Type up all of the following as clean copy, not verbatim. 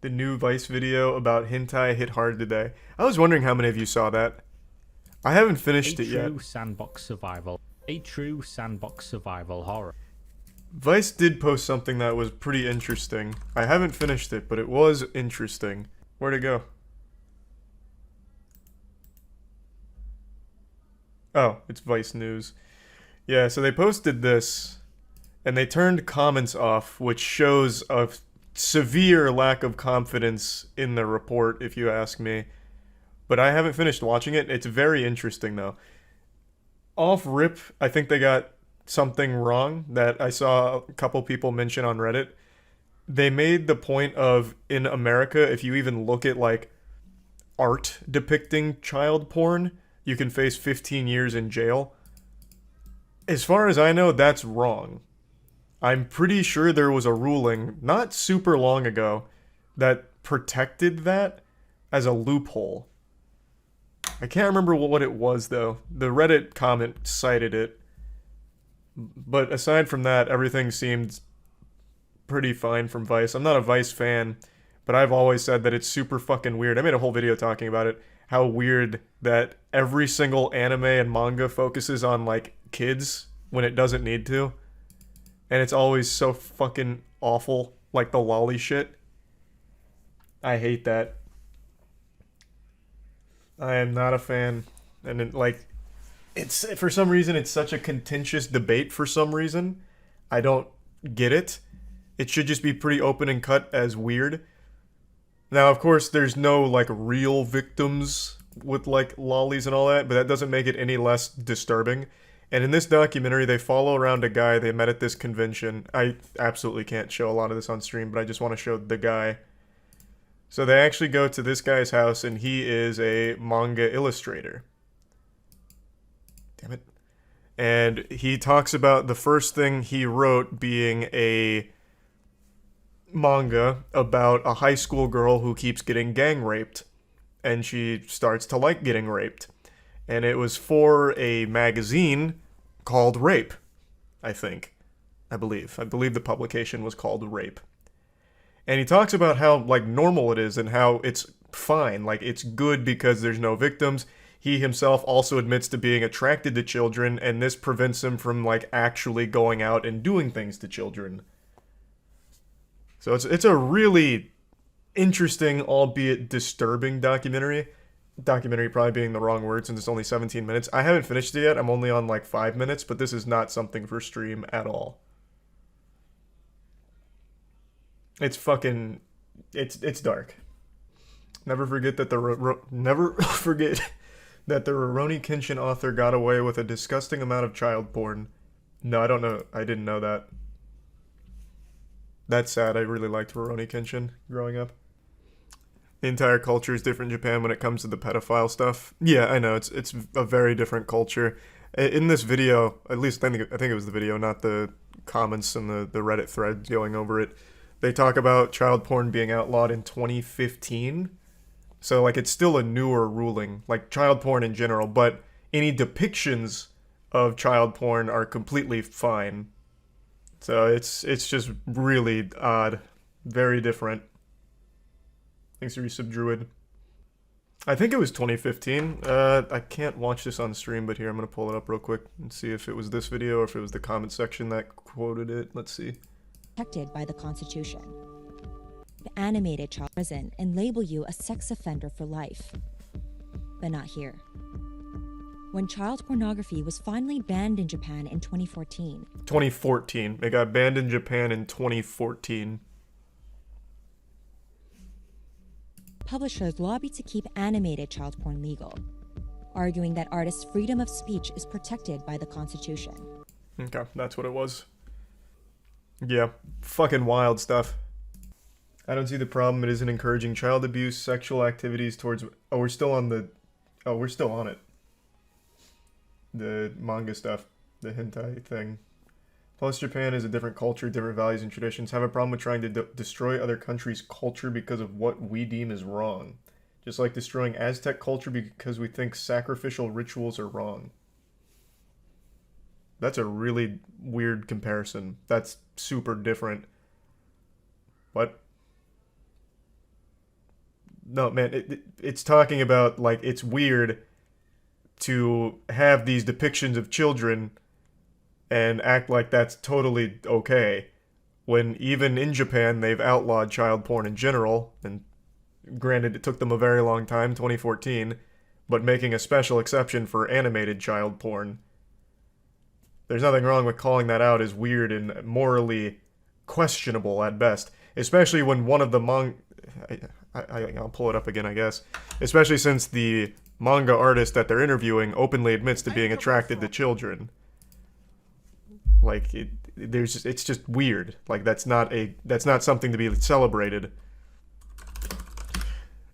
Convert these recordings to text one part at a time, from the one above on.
The new Vice video about hentai hit hard today. I was wondering how many of you saw that. I haven't A finished it yet. true sandbox survival. A true sandbox survival horror. Vice did post something that was pretty interesting. I haven't finished it, but it was interesting. Where'd it go? Oh, it's Vice News. Yeah, so they posted this, and they turned comments off, which shows a severe lack of confidence in the report, if you ask me. But I haven't finished watching it. It's very interesting, though. Off rip, I think they got something wrong that I saw a couple people mention on Reddit. They made the point of, in America, if you even look at, like, art depicting child porn, you can face 15 years in jail. As far as I know, that's wrong. I'm pretty sure there was a ruling not super long ago that protected that as a loophole. I can't remember what it was, though. The Reddit comment cited it. But aside from that, everything seemed pretty fine from Vice. I'm not a Vice fan, but I've always said that it's super fucking weird. I made a whole video talking about it. How weird that every single anime and manga focuses on, like, kids when it doesn't need to. And it's always so fucking awful, like the lolly shit. I hate that. I am not a fan. And it's for some reason it's such a contentious debate for some reason. I don't get it. It should just be pretty open and cut as weird. Now, of course, there's no like real victims with like lollies and all that, but that doesn't make it any less disturbing. And in this documentary, they follow around a guy they met at this convention. I absolutely can't show a lot of this on stream, but I just want to show the guy. So they actually go to this guy's house, and he is a manga illustrator. Damn it. And he talks about the first thing he wrote being a manga about a high school girl who keeps getting gang raped. And she starts to like getting raped. And it was for a magazine called Rape, I think. I believe the publication was called Rape. And he talks about how, like, normal it is and how it's fine. Like, it's good because there's no victims. He himself also admits to being attracted to children, and this prevents him from, like, actually going out and doing things to children. So it's a really interesting, albeit disturbing documentary. Documentary probably being the wrong word since it's only 17 minutes. I haven't finished it yet. I'm only on, like, 5 minutes, but this is not something for stream at all. It's fucking, it's dark. Never forget that the Rurouni Kenshin author got away with a disgusting amount of child porn. No, I don't know. I didn't know that. That's sad. I really liked Rurouni Kenshin growing up. The entire culture is different in Japan when it comes to the pedophile stuff. Yeah, I know. It's a very different culture. In this video, at least I think it was the video, not the comments and the Reddit thread going over it. They talk about child porn being outlawed in 2015. So, like, it's still a newer ruling, like child porn in general, but any depictions of child porn are completely fine. So it's just really odd. Very different. Thanks to Resub Druid. I think it was 2015. I can't watch this on stream, but here, I'm going to pull it up real quick and see if it was this video or if it was the comment section that quoted it. Let's see. Protected by the Constitution. Animated child prison and label you a sex offender for life. But not here. When child pornography was finally banned in Japan in 2014. 2014. It got banned in Japan in 2014. Publishers lobbied to keep animated child porn legal, arguing that artists' freedom of speech is protected by the Constitution. Okay, that's what it was. Yeah, fucking wild stuff. I don't see the problem. It isn't encouraging child abuse, sexual activities towards... Oh, we're still on the... Oh, we're still on it. The manga stuff. The hentai thing. Plus, Japan is a different culture, different values and traditions. Have a problem with trying to destroy other countries' culture because of what we deem is wrong. Just like destroying Aztec culture because we think sacrificial rituals are wrong. That's a really weird comparison. That's super different. What? No, man, it's talking about, like, it's weird to have these depictions of children and act like that's totally okay, when even in Japan they've outlawed child porn in general, and granted it took them a very long time, 2014, but making a special exception for animated child porn. There's nothing wrong with calling that out as weird and morally questionable at best, especially when one of the I'll pull it up again, I guess. Especially since the manga artist that they're interviewing openly admits to being attracted to children. Like, it's just weird. Like, that's not something to be celebrated.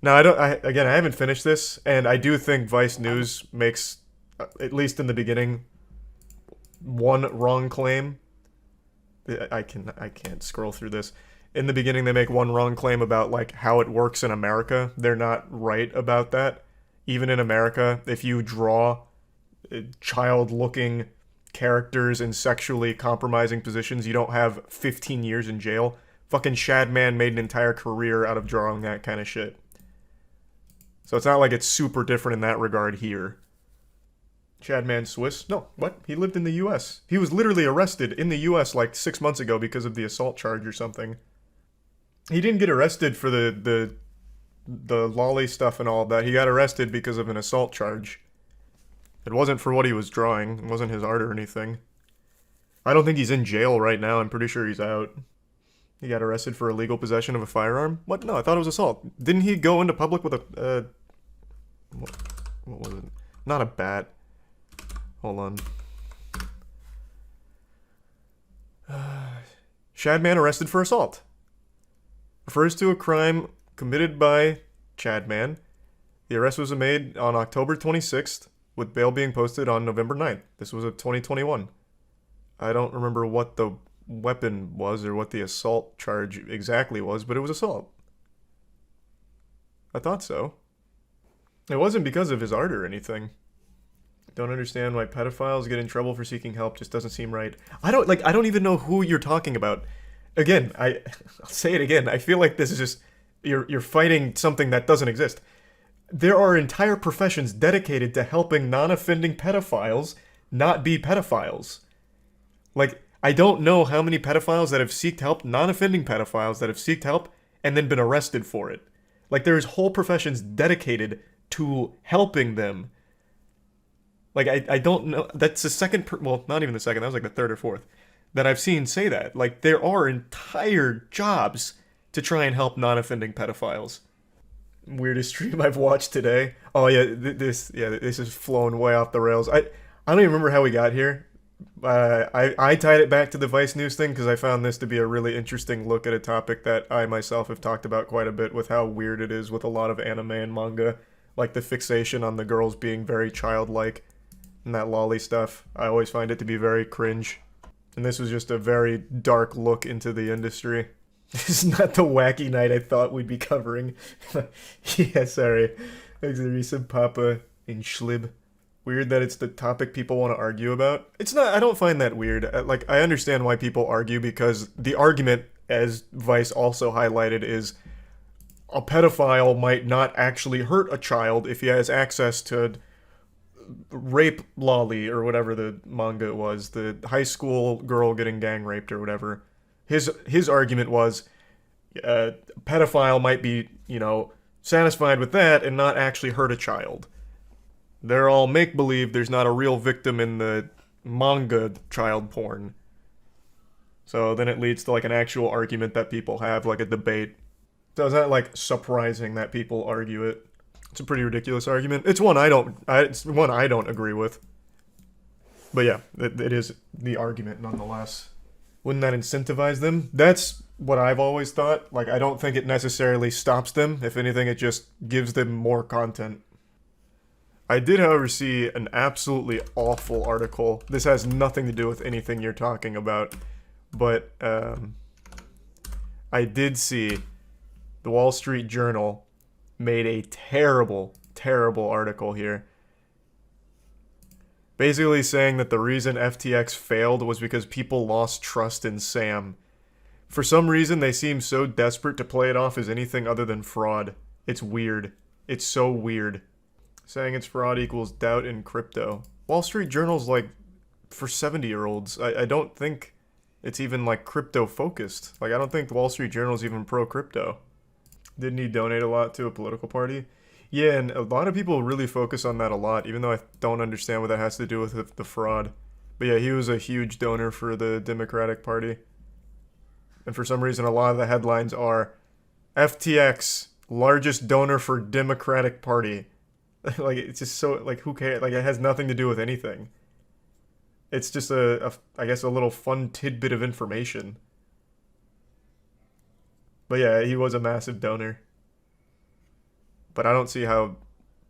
Now, I haven't finished this, and I do think Vice News makes, at least in the beginning, one wrong claim. I can't scroll through this. In the beginning, they make one wrong claim about, like, how it works in America. They're not right about that. Even in America, if you draw child-looking characters in sexually compromising positions, you don't have 15 years in jail. Fucking Shadman made an entire career out of drawing that kind of shit. So it's not like it's super different in that regard here. Shadman Swiss? No, what? He lived in the U.S. He was literally arrested in the U.S. like 6 months ago because of the assault charge or something. He didn't get arrested for the lolly stuff and all of that. He got arrested because of an assault charge. It wasn't for what he was drawing. It wasn't his art or anything. I don't think he's in jail right now. I'm pretty sure he's out. He got arrested for illegal possession of a firearm? What? No, I thought it was assault. Didn't he go into public with a... what was it? Not a bat. Hold on. Shadman arrested for assault. Refers to a crime committed by Chadman. The arrest was made on October 26th, with bail being posted on November 9th. This was of 2021. I don't remember what the weapon was or what the assault charge exactly was, but it was assault. I thought so. It wasn't because of his art or anything. Don't understand why pedophiles get in trouble for seeking help. Just doesn't seem right. I don't even know who you're talking about. Again, I'll say it again. I feel like this is just you're fighting something that doesn't exist. There are entire professions dedicated to helping non-offending pedophiles not be pedophiles. Like, I don't know how many pedophiles that have sought help, non-offending pedophiles that have sought help and then been arrested for it. Like, there's whole professions dedicated to helping them. Like, I don't know. That's the second, well, not even the second. That was like the third or fourth that I've seen say that. Like, there are entire jobs to try and help non-offending pedophiles. Weirdest stream I've watched today. Oh yeah, this is flown way off the rails. I don't even remember how we got here. I tied it back to the Vice News thing because I found this to be a really interesting look at a topic that I myself have talked about quite a bit, with how weird it is with a lot of anime and manga, like the fixation on the girls being very childlike and that lolly stuff. I always find it to be very cringe. And this was just a very dark look into the industry. This is not the wacky night I thought we'd be covering. Yeah, sorry. Thanks, Arisa, Papa, and Schlib. Weird that it's the topic people want to argue about. It's not, I don't find that weird. Like, I understand why people argue, because the argument, as Vice also highlighted, is a pedophile might not actually hurt a child if he has access to rape lolly, or whatever the manga was, the high school girl getting gang raped or whatever. His argument was a pedophile might be, satisfied with that and not actually hurt a child. They're all make-believe. There's not a real victim in the manga child porn. So then it leads to like an actual argument that people have, like a debate. So it's not like surprising that people argue it. It's a pretty ridiculous argument. It's one I don't agree with. But yeah, it is the argument nonetheless. Wouldn't that incentivize them? That's what I've always thought. Like, I don't think it necessarily stops them. If anything, it just gives them more content. I did, however, see an absolutely awful article. This has nothing to do with anything you're talking about. But I did see the Wall Street Journal made a terrible, terrible article here. Basically saying that the reason FTX failed was because people lost trust in Sam. For some reason, they seem so desperate to play it off as anything other than fraud. It's weird. It's so weird. Saying it's fraud equals doubt in crypto. Wall Street Journal's like for 70-year-olds. I don't think it's even like crypto focused. Like I don't think the Wall Street Journal's even pro crypto. Didn't he donate a lot to a political party? Yeah, and a lot of people really focus on that a lot, even though I don't understand what that has to do with the fraud. But yeah, he was a huge donor for the Democratic Party. And for some reason, a lot of the headlines are FTX, largest donor for Democratic Party. Like, it's just so, like, who cares? Like, it has nothing to do with anything. It's just I guess, a little fun tidbit of information. But yeah, he was a massive donor. But I don't see how,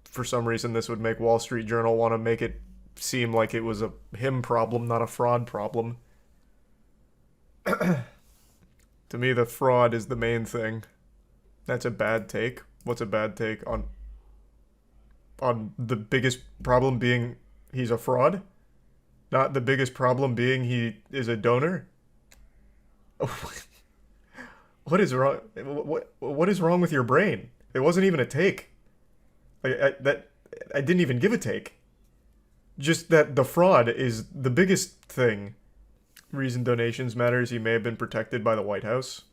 for some reason, this would make Wall Street Journal want to make it seem like it was a him problem, not a fraud problem. To me, the fraud is the main thing. That's a bad take. What's a bad take on the biggest problem being he's a fraud? Not the biggest problem being he is a donor? What is wrong? What is wrong with your brain? It wasn't even a take. Like I didn't even give a take. Just that the fraud is the biggest thing. Reason donations matters. He may have been protected by the White House.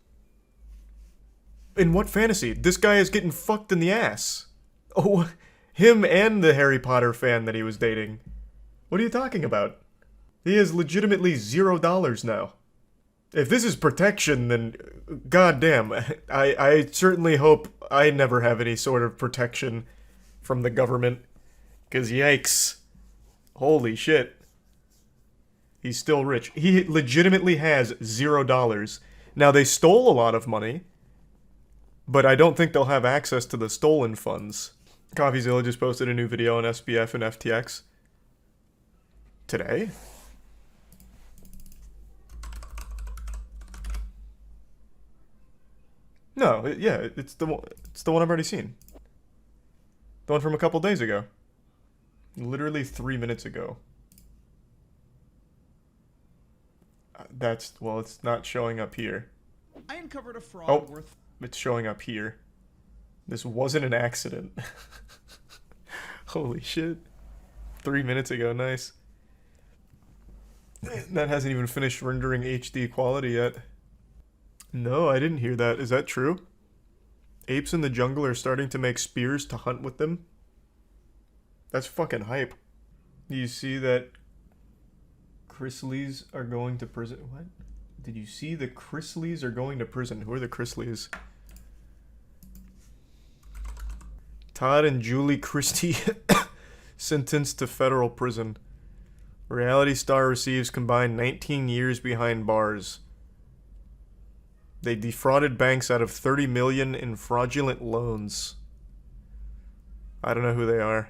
In what fantasy? This guy is getting fucked in the ass. Oh, him and the Harry Potter fan that he was dating. What are you talking about? He has legitimately $0 now. If this is protection, then goddamn, I certainly hope I never have any sort of protection from the government. Because yikes. Holy shit. He's still rich. He legitimately has $0. Now, they stole a lot of money, but I don't think they'll have access to the stolen funds. CoffeeZilla just posted a new video on SBF and FTX. Today? No, yeah, it's the one I've already seen. The one from a couple days ago. Literally 3 minutes ago. Well, it's not showing up here. I uncovered a fraud worth... It's showing up here. This wasn't an accident. Holy shit. 3 minutes ago, nice. That hasn't even finished rendering HD quality yet. No, I didn't hear that. Is that true? Apes in the jungle are starting to make spears to hunt with them? That's fucking hype. You see that Chrysleys are going to prison? What? Did you see the Chrysleys are going to prison? Who are the Chrysleys? Todd and Julie Christie sentenced to federal prison. Reality star receives combined 19 years behind bars. They defrauded banks out of $30 million in fraudulent loans. I don't know who they are.